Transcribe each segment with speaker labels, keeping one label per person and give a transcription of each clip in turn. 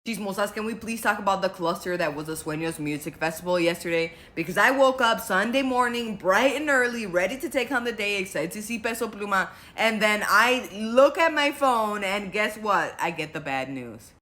Speaker 1: Chismosas, can we please talk about the cluster that was the Sueños Music Festival yesterday? Because I woke up Sunday morning, bright and early, ready to take on the day, excited to see Peso Pluma, and then I look at my phone, and guess what? I get the bad news.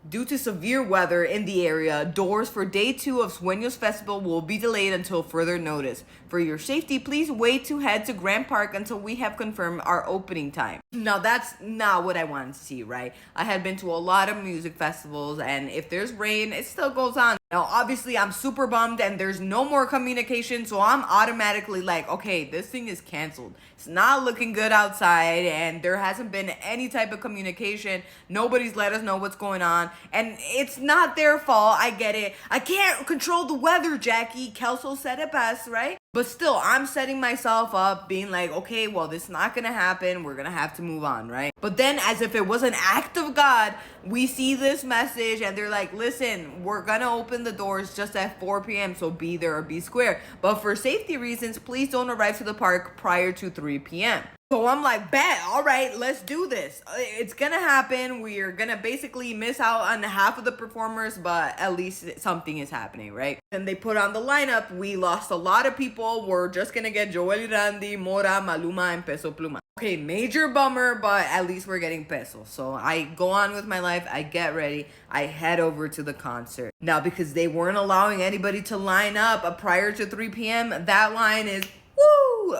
Speaker 1: Due to severe weather in the area, doors for Day 2 of Sueños Festival will be delayed until further notice. For your safety, please wait to head to Grand Park until we have confirmed our opening time. Now, that's not what I wanted to see, right? I had been to a lot of music festivals, and if there's rain, it still goes on. Now, obviously, I'm super bummed, and there's no more communication, so I'm automatically like, okay, this thing is canceled. It's not looking good outside, and there hasn't been any type of communication. Nobody's let us know what's going on. And it's not their fault. I get it. I can't control the weather, Jackie. Kelso said it best, right? But still, I'm setting myself up being like, okay, well, this is not going to happen. We're going to have to move on, right? But then as if it was an act of God, we see this message and they're like, listen, we're going to open the doors just at 4 p.m. So be there or be square. But for safety reasons, please don't arrive to the park prior to 3 p.m. So I'm like, bet, all right, let's do this. It's gonna happen. We're gonna basically miss out on half of the performers, but at least something is happening, right? And they put on the lineup. We lost a lot of people. We're just gonna get Joel Randy, Mora, Maluma, and Peso Pluma. Okay, major bummer, but at least we're getting Peso. So I go on with my life. I get ready. I head over to the concert. Now, because they weren't allowing anybody to line up prior to 3 p.m., that line is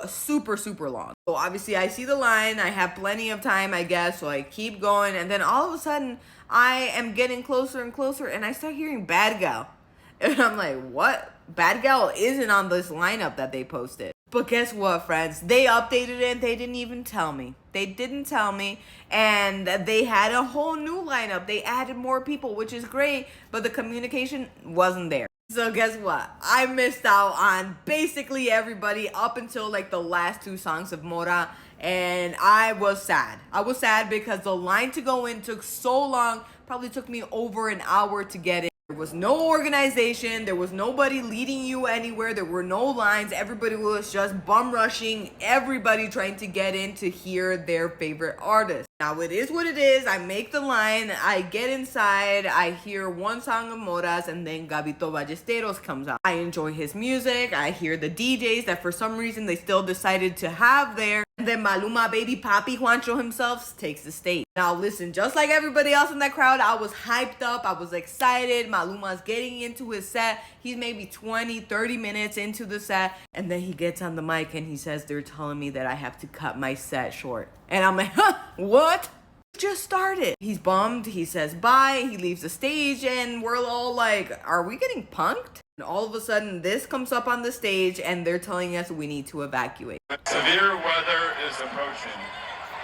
Speaker 1: super long. So obviously I see the line, I have plenty of time, I guess, so I keep going, and then all of a sudden I am getting closer and closer, and I start hearing Bad Gal, and I'm like, what? Bad Gal isn't on this lineup that they posted. But guess what, friends? They updated it, they didn't even tell me. They didn't tell me, and they had a whole new lineup. They added more people, which is great, but the communication wasn't there. So guess what? I missed out on basically everybody up until like the last 2 songs of Mora, and I was sad. I was sad because the line to go in took so long, probably took me over an hour to get in. There was no organization, there was nobody leading you anywhere, there were no lines, everybody was just bum rushing, everybody trying to get in to hear their favorite artist. Now it is what it is. I make the line, I get inside, I hear one song of Mora's, and then Gabito Ballesteros comes out. I enjoy his music, I hear the DJs that for some reason they still decided to have there. And then Maluma baby Papi Juancho himself takes the stage. Now listen, just like everybody else in that crowd, I was hyped up, I was excited. Maluma's getting into his set. He's maybe 20-30 minutes into the set, and then he gets on the mic and he says, they're telling me that I have to cut my set short. And I'm like, huh, what? Just started. He's bummed, he says bye, he leaves the stage, and we're all like, are we getting punked? And all of a sudden this comes up on the stage and they're telling us we need to evacuate.
Speaker 2: Severe weather is approaching,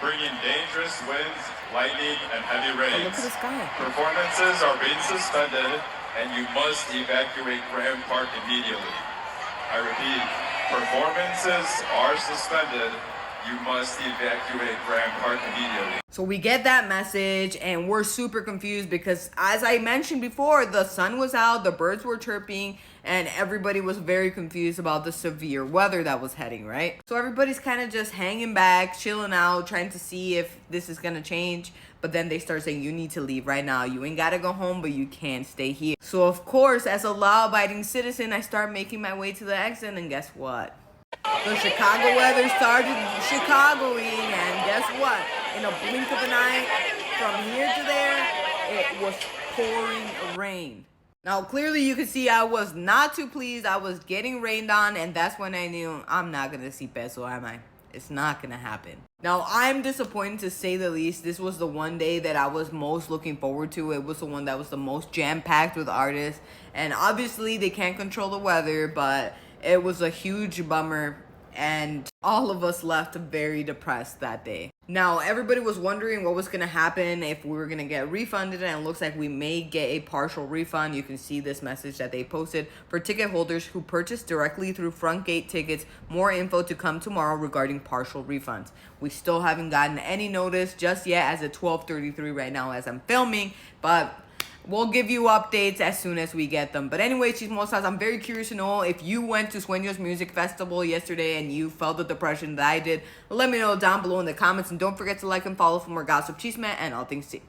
Speaker 2: bringing dangerous winds, lightning, and heavy rains.
Speaker 1: Oh, look at the sky.
Speaker 2: Performances are being suspended and you must evacuate Grand Park immediately. I repeat, performances are suspended. You must evacuate Grand Park immediately.
Speaker 1: So we get that message and we're super confused because, as I mentioned before, the sun was out, the birds were chirping, and everybody was very confused about the severe weather that was heading, right? So everybody's kind of just hanging back, chilling out, trying to see if this is gonna change. But then they start saying, you need to leave right now. You ain't gotta go home, but you can't stay here. So of course, as a law-abiding citizen, I start making my way to the exit, and guess what? The Chicago weather started Chicagoing, and guess what? In a blink of an eye, from here to there, it was pouring rain. Now, clearly you could see I was not too pleased. I was getting rained on, and that's when I knew I'm not going to see Peso, am I? It's not going to happen. Now, I'm disappointed to say the least. This was the one day that I was most looking forward to. It was the one that was the most jam-packed with artists. And obviously, they can't control the weather, but it was a huge bummer, and all of us left very depressed that day. Now, everybody was wondering what was going to happen if we were going to get refunded, and it looks like we may get a partial refund. You can see this message that they posted for ticket holders who purchased directly through Front Gate Tickets. More info to come tomorrow regarding partial refunds. We still haven't gotten any notice just yet as of 12:33 right now as I'm filming, but we'll give you updates as soon as we get them. But anyway, Chismosas, I'm very curious to know if you went to Sueños Music Festival yesterday and you felt the depression that I did. Let me know down below in the comments. And don't forget to like and follow for more gossip, chisme, and all things tea.